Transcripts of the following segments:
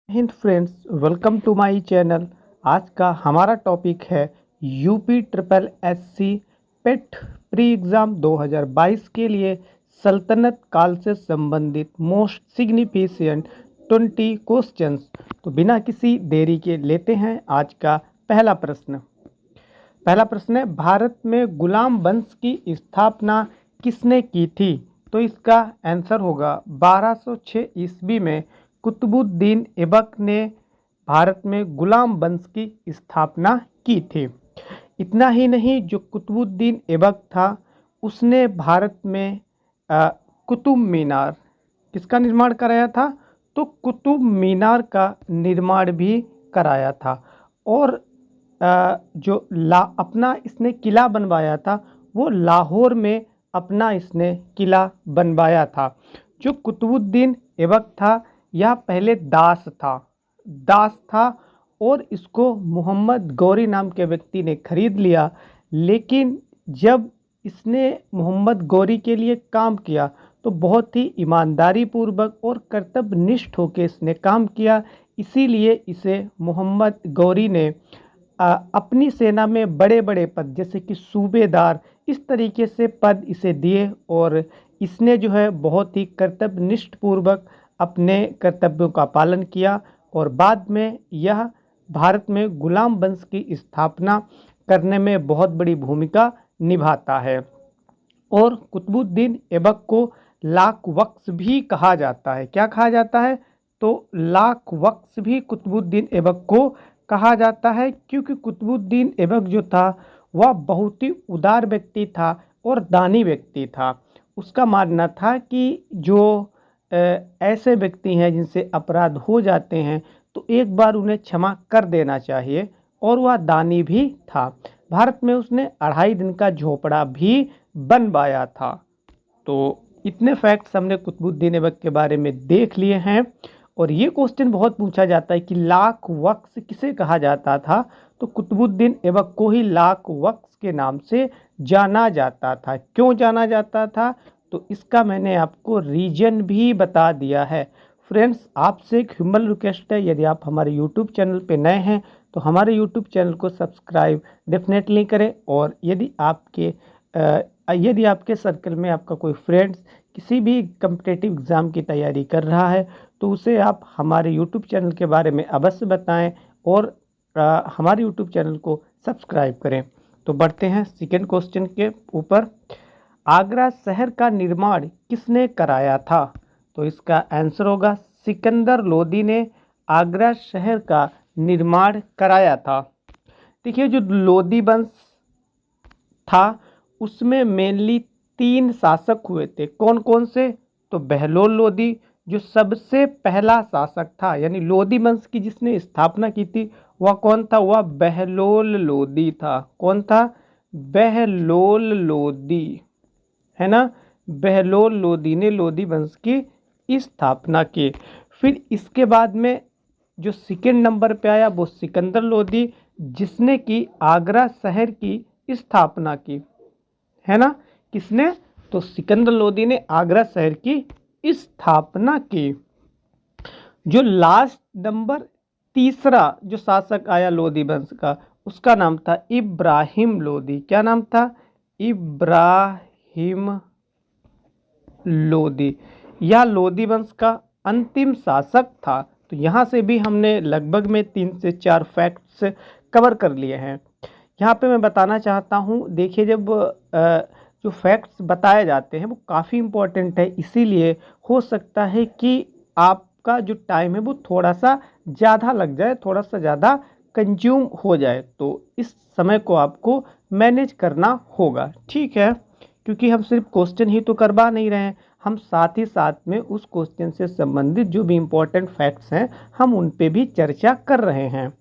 Hind friends, welcome to my channel. आज का हमारा टॉपिक है UP triple SC PET pre exam 2022 के लिए सल्तनत काल से संबंधित मोस्ट सिग्निफिकेंट 20 क्वेश्चंस। तो बिना किसी देरी के लेते हैं आज का पहला प्रश्न। पहला प्रश्न है, भारत में गुलाम वंश की स्थापना किसने की थी? तो इसका आंसर होगा 1206 ईस्वी में कुतुबुद्दीन ऐबक ने भारत में गुलाम वंश की स्थापना की थी। इतना ही नहीं, जो कुतुबुद्दीन ऐबक था उसने भारत में कुतुब मीनार किसका निर्माण कराया था? तो कुतुब मीनार का निर्माण भी कराया था। और जो अपना इसने किला बनवाया था वो लाहौर में अपना इसने किला बनवाया था। जो कुतुबुद्दीन ऐबक था यह पहले दास था और इसको मोहम्मद गौरी नाम के व्यक्ति ने खरीद लिया। लेकिन जब इसने मोहम्मद गौरी के लिए काम किया तो बहुत ही ईमानदारी पूर्वक और कर्तव्यनिष्ठ होकर इसने काम किया। इसीलिए इसे मोहम्मद गौरी ने अपनी सेना में बड़े बड़े पद जैसे कि सूबेदार इस तरीके से पद इसे दिए और इसने जो है बहुत ही कर्तव्यनिष्ठ पूर्वक अपने कर्तव्यों का पालन किया और बाद में यह भारत में गुलाम वंश की स्थापना करने में बहुत बड़ी भूमिका निभाता है। और कुतुबुद्दीन ऐबक को लाख वक्स भी कहा जाता है। क्या कहा जाता है? तो लाख वक्स भी कुतुबुद्दीन ऐबक को कहा जाता है, क्योंकि कुतुबुद्दीन ऐबक जो था वह बहुत ही उदार व्यक्ति था और दानी व्यक्ति था। उसका मानना था कि जो ऐसे व्यक्ति हैं जिनसे अपराध हो जाते हैं तो एक बार उन्हें क्षमा कर देना चाहिए, और वह दानी भी था। भारत में उसने 2.5 दिन का झोपड़ा भी बनवाया था। तो इतने फैक्ट्स हमने कुतुबुद्दीन ऐबक के बारे में देख लिए हैं। और ये क्वेश्चन बहुत पूछा जाता है कि लाख वक्स किसे कहा जाता था? तो कुतुबुद्दीन ऐबक को ही लाख वक्स के नाम से जाना जाता था। क्यों जाना जाता था? तो इसका मैंने आपको रीजन भी बता दिया है। फ्रेंड्स, आपसे एक ह्यूमल रिक्वेस्ट है, यदि आप हमारे यूट्यूब चैनल पे नए हैं तो हमारे यूट्यूब चैनल को सब्सक्राइब डेफिनेटली करें। और यदि आपके सर्कल में आपका कोई फ्रेंड्स किसी भी कम्पिटिटिव एग्ज़ाम की तैयारी कर रहा है तो उसे आप हमारे यूट्यूब चैनल के बारे में अवश्य बताएं और हमारे यूट्यूब चैनल को सब्सक्राइब करें। तो बढ़ते हैं सेकेंड क्वेश्चन के ऊपर। आगरा शहर का निर्माण किसने कराया था? तो इसका आंसर होगा सिकंदर लोदी ने आगरा शहर का निर्माण कराया था। देखिए, जो लोदी वंश था उसमें मेनली 3 शासक हुए थे। कौन कौन से? तो बहलोल लोदी जो सबसे पहला शासक था, यानी लोदी वंश की जिसने स्थापना की थी वह कौन था? वह बहलोल लोदी था। कौन था? बहलोल लोदी, है ना। बहलोल लोदी ने लोदी वंश की स्थापना की। फिर इसके बाद में जो सेकेंड नंबर पे आया वो सिकंदर लोदी, जिसने की आगरा शहर की स्थापना की, है ना। किसने? तो सिकंदर लोदी ने आगरा शहर की स्थापना की। जो लास्ट नंबर तीसरा जो शासक आया लोदी वंश का उसका नाम था इब्राहिम लोदी। क्या नाम था? इब्राहिम लोदी। यह लोदी वंश का अंतिम शासक था। तो यहाँ से भी हमने लगभग में 3 से 4 फैक्ट्स कवर कर लिए हैं। यहाँ पे मैं बताना चाहता हूँ, देखिए, जब जो फैक्ट्स बताए जाते हैं वो काफ़ी इम्पोर्टेंट है, इसीलिए हो सकता है कि आपका जो टाइम है वो थोड़ा सा ज़्यादा लग जाए, थोड़ा सा ज़्यादा कंज्यूम हो जाए। तो इस समय को आपको मैनेज करना होगा, ठीक है। क्योंकि हम सिर्फ क्वेश्चन ही तो करवा नहीं रहे हैं, हम साथ ही साथ में उस क्वेश्चन से संबंधित जो भी इम्पोर्टेंट फैक्ट्स हैं हम उन पे भी चर्चा कर रहे हैं।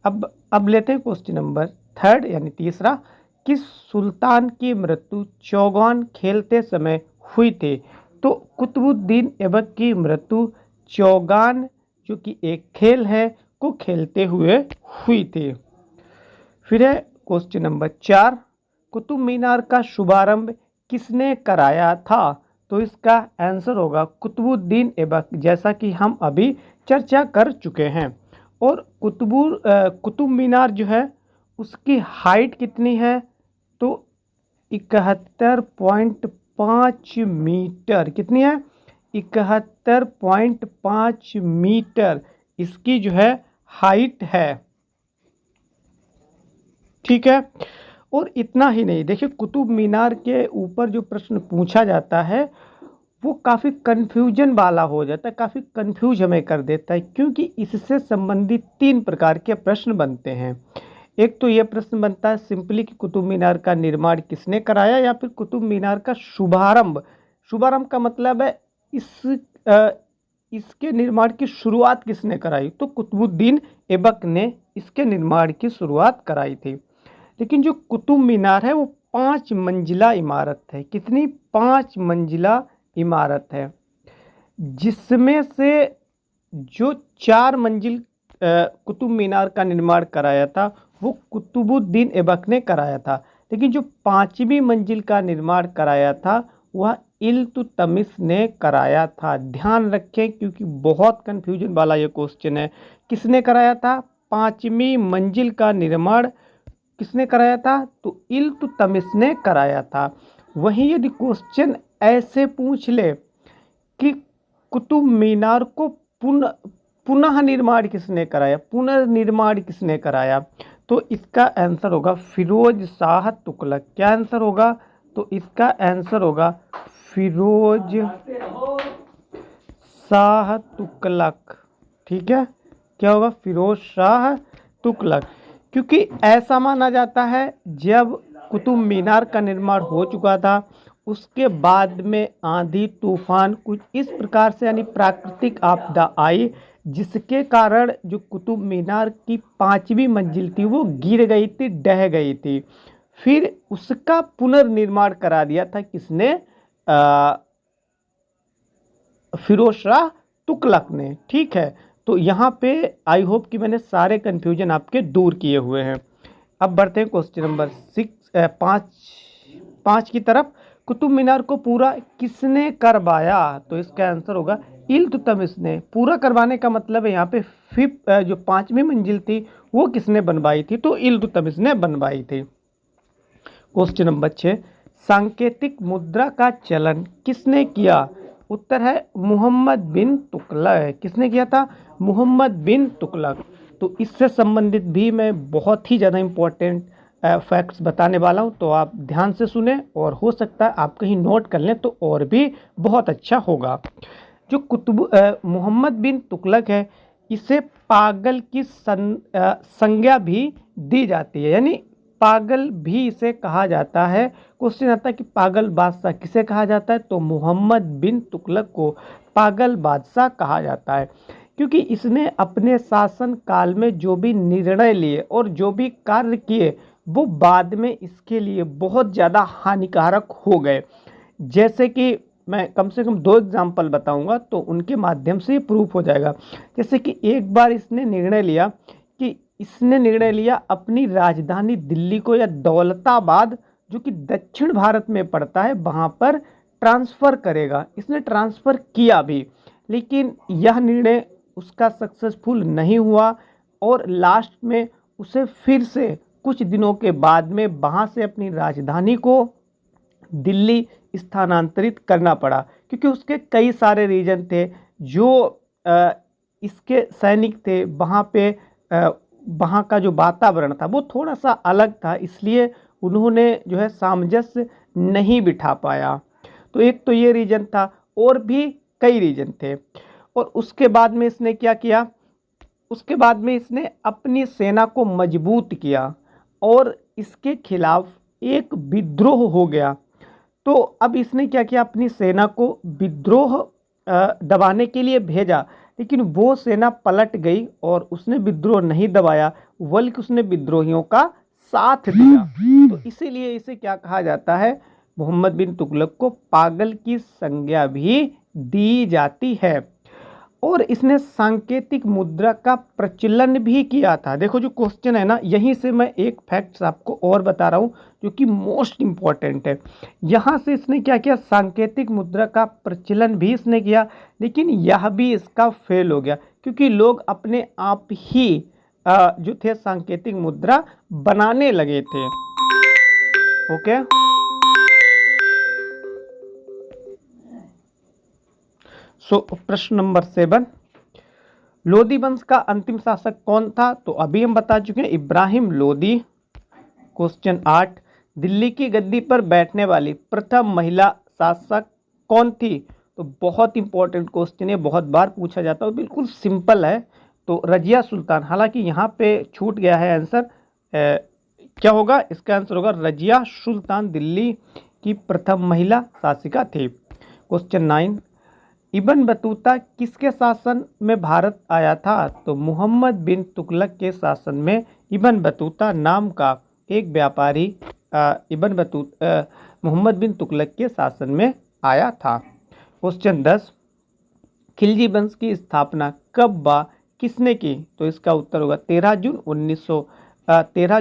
अब लेते हैं क्वेश्चन नंबर 3 यानी तीसरा। किस सुल्तान की मृत्यु चौगान खेलते समय हुई थी? तो कुतुबुद्दीन ऐबक की मृत्यु चौगान जो कि एक खेल है को खेलते हुए हुई थी। फिर है क्वेश्चन नंबर 4। कुतुब मीनार का शुभारंभ किसने कराया था? तो इसका आंसर होगा कुतुबुद्दीन ऐबक, जैसा कि हम अभी चर्चा कर चुके हैं। और कुतुब मीनार जो है उसकी हाइट कितनी है, तो 71.5 मीटर। कितनी है? 71.5 मीटर इसकी जो है हाइट है। ठीक है। और इतना ही नहीं, देखिए कुतुब मीनार के ऊपर जो प्रश्न पूछा जाता है वो काफ़ी कन्फ्यूजन वाला हो जाता है, काफ़ी कन्फ्यूज हमें कर देता है, क्योंकि इससे संबंधित 3 प्रकार के प्रश्न बनते हैं। एक तो ये प्रश्न बनता है सिंपली कि कुतुब मीनार का निर्माण किसने कराया, या फिर कुतुब मीनार का शुभारंभ। शुभारंभ का मतलब है इसके निर्माण की शुरुआत किसने कराई, तो कुतुबुद्दीन ऐबक ने इसके निर्माण की शुरुआत कराई थी। लेकिन जो कुतुब मीनार है वो 5 मंजिला इमारत है। कितनी? 5 मंजिला इमारत है, जिसमें से जो 4 मंजिल कुतुब मीनार का निर्माण कराया था वो कुतुबुद्दीन ऐबक ने कराया था। लेकिन जो 5वीं मंजिल का निर्माण कराया था वह इल्तुतमिश ने कराया था। ध्यान रखें क्योंकि बहुत कंफ्यूजन वाला ये क्वेश्चन है। किसने कराया था? 5वीं मंजिल का निर्माण किसने कराया था? तो इल्तुतमिश ने कराया था। वहीं यदि क्वेश्चन ऐसे पूछ ले कि कुतुब मीनार को पुनः निर्माण किसने कराया, पुनर्निर्माण किसने कराया, तो इसका आंसर होगा फिरोज शाह तुगलक। क्या आंसर होगा? तो इसका आंसर होगा फिरोज शाह तुगलक। ठीक है, क्या होगा? फिरोज शाह तुगलक। क्योंकि ऐसा माना जाता है जब कुतुब मीनार का निर्माण हो चुका था उसके बाद में आंधी तूफान कुछ इस प्रकार से यानी प्राकृतिक आपदा आई, जिसके कारण जो कुतुब मीनार की 5वीं मंजिल थी वो गिर गई थी, ढह गई थी। फिर उसका पुनर्निर्माण करा दिया था किसने? फिरोज शाह तुगलक ने। ठीक है, तो यहाँ पे आई होप कि मैंने सारे कन्फ्यूजन आपके दूर किए हुए हैं। अब बढ़ते हैं क्वेश्चन नंबर 5 की तरफ। कुतुब मीनार को पूरा किसने करवाया, तो इसका आंसर होगा इल्तुतमिश ने। पूरा करवाने का मतलब है यहाँ पे जो 5वीं मंजिल थी वो किसने बनवाई थी, तो इल्तुतमिश ने बनवाई थी। क्वेश्चन नंबर 6, सांकेतिक मुद्रा का चलन किसने किया? उत्तर है मोहम्मद बिन तुगलक। किसने किया था? मोहम्मद बिन तुगलक। तो इससे संबंधित भी मैं बहुत ही ज़्यादा इम्पोर्टेंट फैक्ट्स बताने वाला हूं, तो आप ध्यान से सुने और हो सकता है आप कहीं नोट कर लें तो और भी बहुत अच्छा होगा। जो मोहम्मद बिन तुगलक है इसे पागल की संज्ञा भी दी जाती है, यानी पागल भी इसे कहा जाता है। क्वेश्चन आता है कि पागल बादशाह किसे कहा जाता है, तो मोहम्मद बिन तुगलक को पागल बादशाह कहा जाता है, क्योंकि इसने अपने शासन काल में जो भी निर्णय लिए और जो भी कार्य किए वो बाद में इसके लिए बहुत ज़्यादा हानिकारक हो गए। जैसे कि मैं कम से कम 2 एग्जाम्पल बताऊंगा तो उनके माध्यम से ये प्रूफ हो जाएगा। जैसे कि एक बार इसने निर्णय लिया अपनी राजधानी दिल्ली को या दौलताबाद जो कि दक्षिण भारत में पड़ता है वहाँ पर ट्रांसफ़र करेगा। इसने ट्रांसफ़र किया भी, लेकिन यह निर्णय उसका सक्सेसफुल नहीं हुआ और लास्ट में उसे फिर से कुछ दिनों के बाद में वहाँ से अपनी राजधानी को दिल्ली स्थानांतरित करना पड़ा, क्योंकि उसके कई सारे रीजन थे जो इसके सैनिक थे। वहाँ पे वहाँ का जो वातावरण था वो थोड़ा सा अलग था, इसलिए उन्होंने जो है सामंजस्य नहीं बिठा पाया। तो एक तो ये रीजन था और भी कई रीजन थे। और उसके बाद में इसने क्या किया? उसके बाद में इसने अपनी सेना को मजबूत किया और इसके खिलाफ एक विद्रोह हो गया। तो अब इसने क्या किया? अपनी सेना को विद्रोह दबाने के लिए भेजा, लेकिन वो सेना पलट गई और उसने विद्रोह नहीं दबाया बल्कि उसने विद्रोहियों का साथ दिया। तो इसीलिए इसे क्या कहा जाता है? मोहम्मद बिन तुगलक को पागल की संज्ञा भी दी जाती है। और इसने सांकेतिक मुद्रा का प्रचलन भी किया था। देखो जो क्वेश्चन है ना, यहीं से मैं एक फैक्ट्स आपको और बता रहा हूँ जो कि मोस्ट इम्पॉर्टेंट है। यहाँ से इसने क्या किया, सांकेतिक मुद्रा का प्रचलन भी इसने किया, लेकिन यह भी इसका फेल हो गया क्योंकि लोग अपने आप ही जो थे सांकेतिक मुद्रा बनाने लगे थे। ओके, सो प्रश्न नंबर 7, लोदी वंश का अंतिम शासक कौन था? तो अभी हम बता चुके हैं, इब्राहिम लोदी। क्वेश्चन 8, दिल्ली की गद्दी पर बैठने वाली प्रथम महिला शासक कौन थी? तो बहुत इंपॉर्टेंट क्वेश्चन है, बहुत बार पूछा जाता है, बिल्कुल सिंपल है। तो रजिया सुल्तान। हालांकि यहाँ पे छूट गया है आंसर, क्या होगा इसका आंसर? होगा रजिया सुल्तान दिल्ली की प्रथम महिला शासिका थी। क्वेश्चन 9, इब्न बतूता किसके शासन में भारत आया था? तो मोहम्मद बिन तुगलक के शासन में इब्न बतूता नाम का एक व्यापारी मोहम्मद बिन तुगलक के शासन में आया था। क्वेश्चन 10, खिलजी वंश की स्थापना कब व किसने की? तो इसका उत्तर होगा 13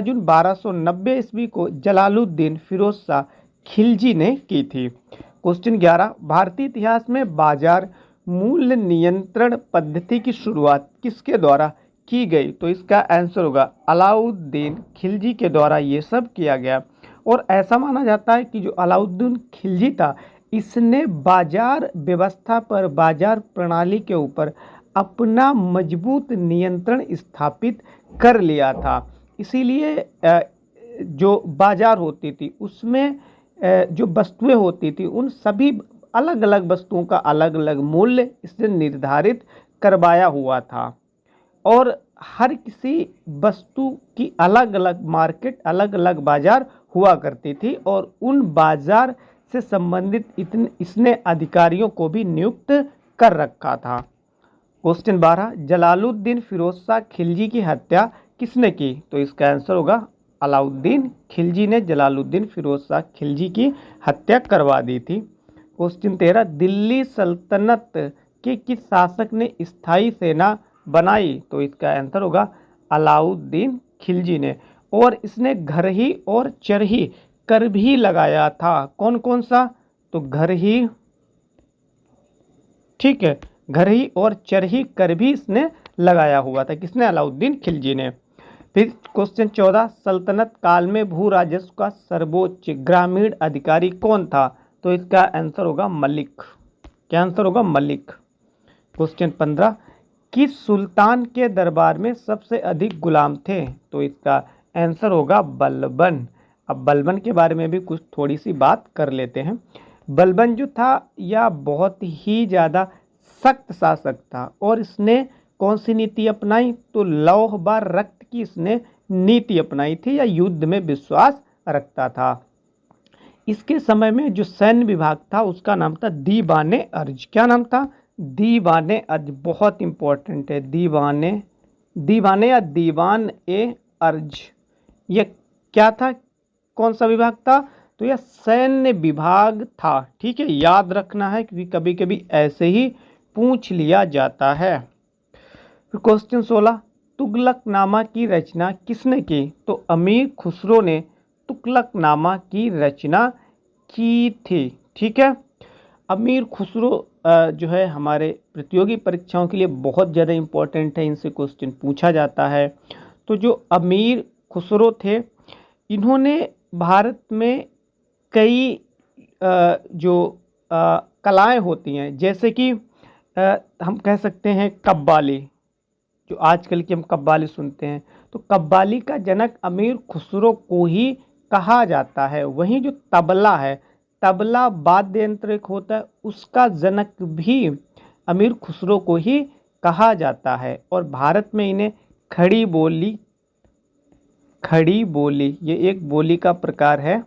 जून 1290 ईस्वी को जलालुद्दीन फिरोज शाह खिलजी ने की थी। क्वेश्चन 11, भारतीय इतिहास में बाजार मूल्य नियंत्रण पद्धति की शुरुआत किसके द्वारा की गई? तो इसका आंसर होगा अलाउद्दीन खिलजी के द्वारा ये सब किया गया। और ऐसा माना जाता है कि जो अलाउद्दीन खिलजी था, इसने बाजार व्यवस्था पर, बाजार प्रणाली के ऊपर अपना मजबूत नियंत्रण स्थापित कर लिया था। इसीलिए जो बाजार होती थी उसमें जो वस्तुएं होती थी, उन सभी अलग अलग वस्तुओं का अलग अलग मूल्य इसने निर्धारित करवाया हुआ था और हर किसी वस्तु की अलग अलग मार्केट, अलग अलग बाजार हुआ करती थी और उन बाजार से संबंधित इसने अधिकारियों को भी नियुक्त कर रखा था। क्वेश्चन 12, जलालुद्दीन फिरोज शाह खिलजी की हत्या किसने की? तो इसका आंसर होगा अलाउद्दीन खिलजी ने जलालुद्दीन फिरोज शाह खिलजी की हत्या करवा दी थी। क्वेश्चन 13, दिल्ली सल्तनत के किस शासक ने स्थायी सेना बनाई? तो इसका आंसर होगा अलाउद्दीन खिलजी ने। और इसने घरही और चरही कर भी लगाया था। कौन कौन सा? तो घरही, ठीक है, घरही और चरही कर भी इसने लगाया हुआ था। किसने? अलाउद्दीन खिलजी ने। फिर क्वेश्चन 14, सल्तनत काल में भू राजस्व का सर्वोच्च ग्रामीण अधिकारी कौन था? तो इसका आंसर होगा मलिक। क्या आंसर होगा? मलिक। क्वेश्चन 15, किस सुल्तान के दरबार में सबसे अधिक गुलाम थे? तो इसका आंसर होगा बलबन। अब बलबन के बारे में भी कुछ थोड़ी सी बात कर लेते हैं। बलबन जो था यह बहुत ही ज़्यादा सख्त शासक था और इसने कौन सी नीति अपनाई? तो लौह व रक्त की इसने नीति अपनाई थी या युद्ध में विश्वास रखता था। इसके समय में जो सैन्य विभाग था उसका नाम था दीवाने अर्ज। क्या नाम था? दीवाने अर्ज। बहुत इंपॉर्टेंट है, दीवाने या दीवान ए अर्ज। यह क्या था? कौन सा विभाग था? तो यह सैन्य विभाग था। ठीक है, याद रखना है क्योंकि कभी कभी ऐसे ही पूछ लिया जाता है। फिर क्वेश्चन 16, तुगलकनामा की रचना किसने की? तो अमीर खुसरो ने तुगलकनामा की रचना की थी। ठीक है, अमीर खुसरो जो है हमारे प्रतियोगी परीक्षाओं के लिए बहुत ज़्यादा इम्पोर्टेंट है, इनसे क्वेश्चन पूछा जाता है। तो जो अमीर खुसरो थे, इन्होंने भारत में कई जो कलाएं होती हैं, जैसे कि हम कह सकते हैं कव्वाली, जो आजकल की हम कव्वाली सुनते हैं, तो कव्वाली का जनक अमीर खुसरो को ही कहा जाता है। वहीं जो तबला है, तबला वाद्य यंत्र एक होता है, उसका जनक भी अमीर खुसरो को ही कहा जाता है। और भारत में इन्हें खड़ी बोली ये एक बोली का प्रकार है,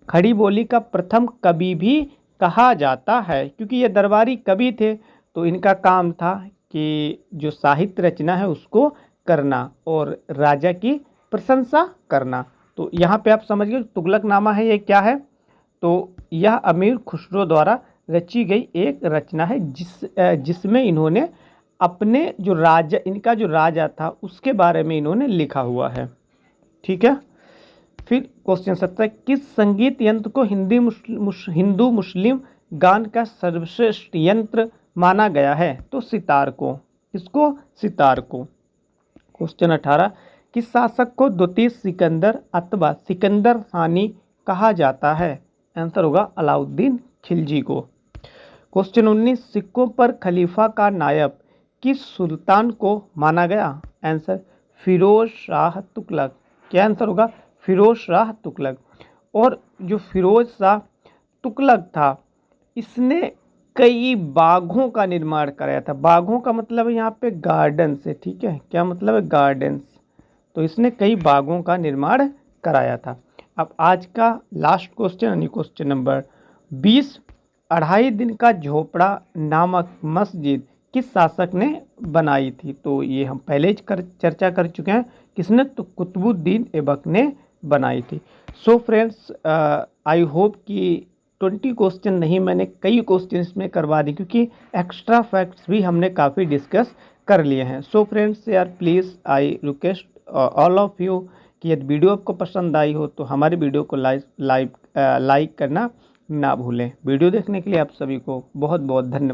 खड़ी बोली का प्रथम कवि भी कहा जाता है क्योंकि ये दरबारी कवि थे। तो इनका काम था कि जो साहित्य रचना है उसको करना और राजा की प्रशंसा करना। तो यहाँ पे आप समझिए तुगलकनामा है, ये क्या है? तो यह अमीर खुसरो द्वारा रची गई एक रचना है जिसमें इन्होंने अपने इनका जो राजा था उसके बारे में इन्होंने लिखा हुआ है। ठीक है। फिर क्वेश्चन 17, किस संगीत यंत्र को हिंदू मुस्लिम गान का सर्वश्रेष्ठ यंत्र माना गया है? तो सितार को। किसको? सितार को। क्वेश्चन 18, किस शासक को द्वितीय सिकंदर अथवा सिकंदर सानी कहा जाता है? आंसर होगा अलाउद्दीन खिलजी को। क्वेश्चन 19, सिक्कों पर खलीफा का नायब किस सुल्तान को माना गया? आंसर फिरोज शाह तुगलक। क्या आंसर होगा? फिरोज शाह तुगलक। और जो फिरोज शाह तुगलक था इसने कई बागों का निर्माण कराया था। बागों का मतलब है यहाँ पे गार्डन से। ठीक है, क्या मतलब है? गार्डन्स। तो इसने कई बागों का निर्माण कराया था। अब आज का लास्ट क्वेश्चन यानी क्वेश्चन नंबर 20, 2.5 दिन का झोपड़ा नामक मस्जिद किस शासक ने बनाई थी? तो ये हम पहले ही चर्चा कर चुके हैं। किसने? तो कुतुबुद्दीन ऐबक ने बनाई थी। सो फ्रेंड्स, आई होप कि 20 क्वेश्चन नहीं, मैंने कई क्वेश्चन इसमें करवा दी क्योंकि एक्स्ट्रा फैक्ट्स भी हमने काफ़ी डिस्कस कर लिए हैं। सो फ्रेंड्स यार, please I request all of you कि यदि वीडियो आपको पसंद आई हो तो हमारी वीडियो को लाइक करना ना भूलें। वीडियो देखने के लिए आप सभी को बहुत बहुत धन्यवाद।